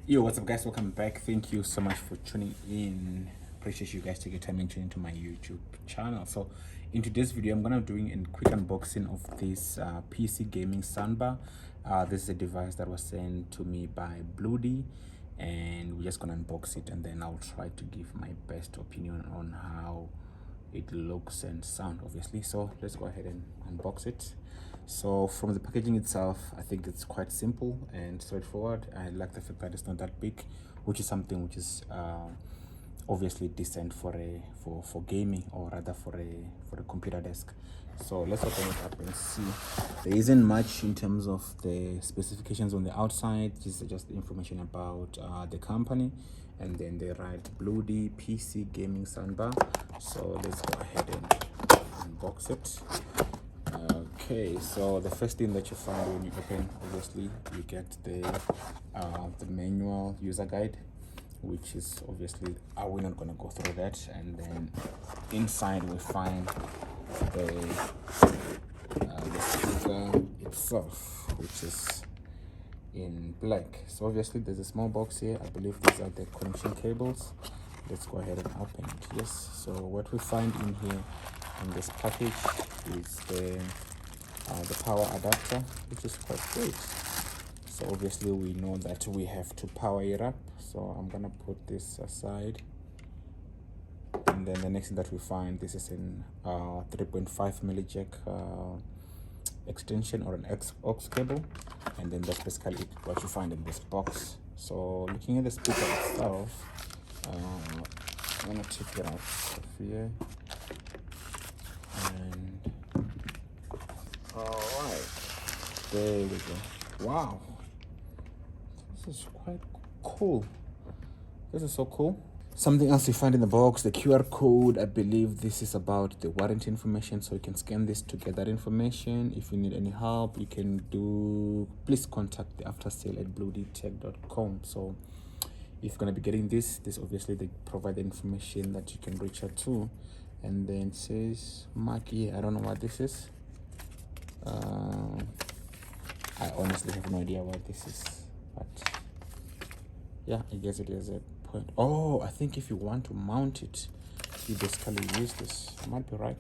Yo, what's up guys? Welcome back. Thank you so much for tuning in. Appreciate you guys taking time and tuning into my YouTube channel. So in today's video, I'm gonna be doing a quick unboxing of this PC gaming soundbar. This is a device that was sent to me by BlueDee, and we're just gonna unbox it and then I'll try to give my best opinion on how it looks and sound, obviously. So let's go ahead and unbox it. So from the packaging itself, I think it's quite simple and straightforward. I like the fact that it's not that big, which is something which is obviously decent for gaming, or rather for a computer desk. So let's open it up and see. There isn't much in terms of the specifications on the outside. This is just information about the company, and then they write BlueDee PC gaming soundbar. So let's go ahead and unbox it. Okay, so the first thing that you find when you open, obviously you get the manual user guide, which is obviously we're not going to go through that. And then inside we find the speaker itself, which is in black. So obviously there's a small box here. I believe these are the connection cables. Let's go ahead and open it. Yes, so what we find in here in this package is the power adapter, which is quite great. So obviously we know that we have to power it up, so I'm gonna put this aside. And then the next thing that we find, this is in 3.5 milli jack extension, or an aux cable. And then that's basically what you find in this box. So looking at the speaker itself, I'm gonna take it out of here. And all right, there we go. Wow, this is quite cool. This is so cool. Something else you find in the box, the QR code. I believe this is about the warranty information, so you can scan this to get that information. If you need any help, you can please contact the after sale at bluedeetech.com. So if you're going to be getting this obviously they provide the information that you can reach out to. And then it says Maki, I don't know what this is. I honestly have no idea what this is, but yeah, I guess it is a point. Oh, I think if you want to mount it, you basically use this. I might be right.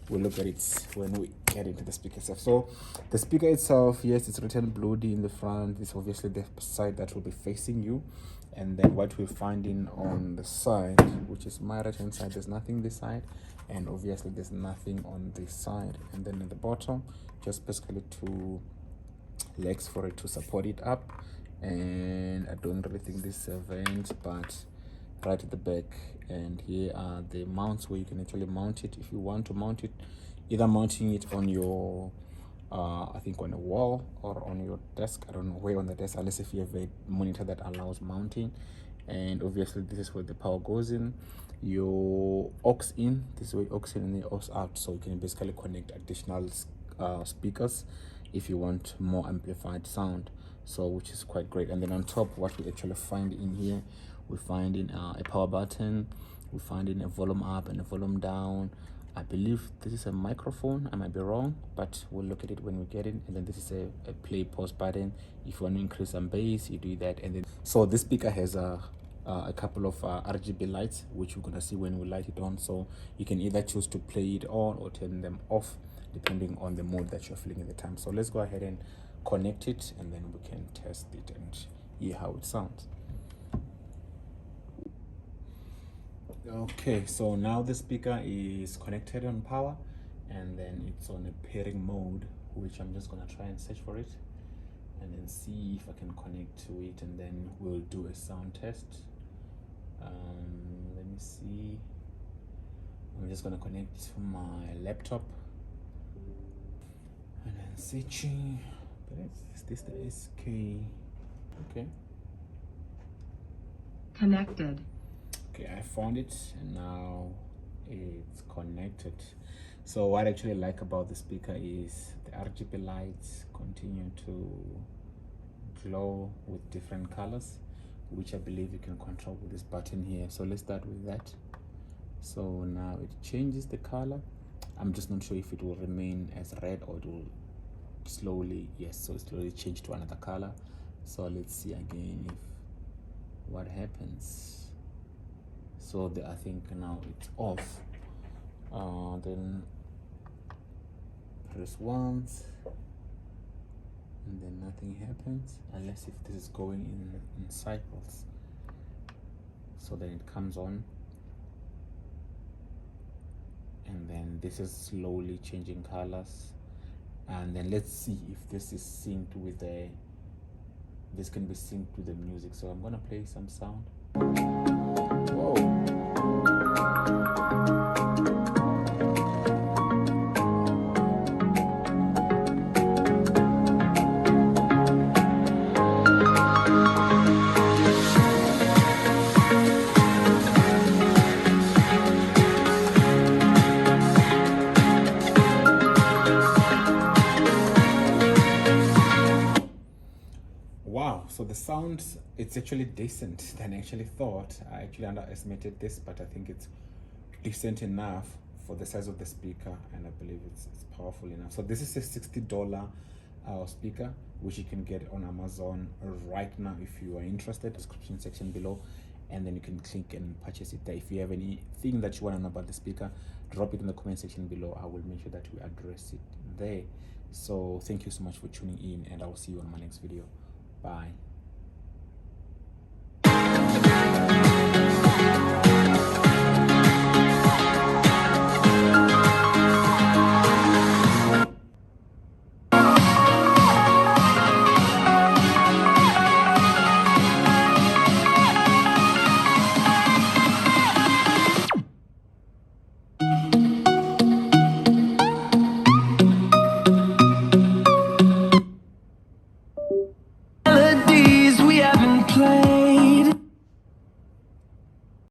We'll look at it when we get into the speaker itself. So the speaker itself, yes, it's written BlueDee in the front. This is obviously the side that will be facing you. And then what we're finding on the side, which is my right hand side, there's nothing this side, and obviously there's nothing on this side. And then at the bottom, just basically two legs for it to support it up. And I don't really think this is a vent, but right at the back. And here are the mounts where you can actually mount it if you want to mount it, either mounting it on your I think on a wall or on your desk. I don't know where on the desk, unless if you have a monitor that allows mounting. And obviously this is where the power goes in. Your aux in, this is where aux in, and the aux out, so you can basically connect additional speakers if you want more amplified sound, so which is quite great. And then on top, what we actually find in here, we find in a power button, we find in a volume up and a volume down. I believe this is a microphone, I might be wrong, but we'll look at it when we get it. And then this is a play pause button. If you want to increase some bass, you do that. And then so this speaker has a couple of RGB lights, which we're gonna see when we light it on. So you can either choose to play it on or turn them off, depending on the mode that you're feeling at the time. So let's go ahead and connect it, and then we can test it and hear how it sounds. Okay, so now the speaker is connected on power, and then it's on a pairing mode, which I'm just gonna try and search for it and then see if I can connect to it, and then we'll do a sound test. Let me see. I'm just gonna connect to my laptop and then searching. But is this the SK? Okay. Connected. Okay, I found it, and now it's connected. So what I actually like about the speaker is the RGB lights continue to glow with different colors, which I believe you can control with this button here. So let's start with that. So now it changes the color. I'm just not sure if it will remain as red or it will slowly, yes, so it slowly change to another color. So let's see again if what happens. So I think now it's off. Then press once and then nothing happens, unless if this is going in cycles. So then it comes on, and then this is slowly changing colors. And then let's see if this is synced with this can be synced with the music. So I'm gonna play some sound. Whoa. Wow, so the sound, it's actually decent than I actually thought. I actually underestimated this, but I think it's decent enough for the size of the speaker, and I believe it's powerful enough. So this is a $60 speaker, which you can get on Amazon right now if you are interested. Description section below, and then you can click and purchase it there. If you have anything that you want to know about the speaker, drop it in the comment section below. I will make sure that we address it there. So thank you so much for tuning in, and I will see you on my next video. Bye.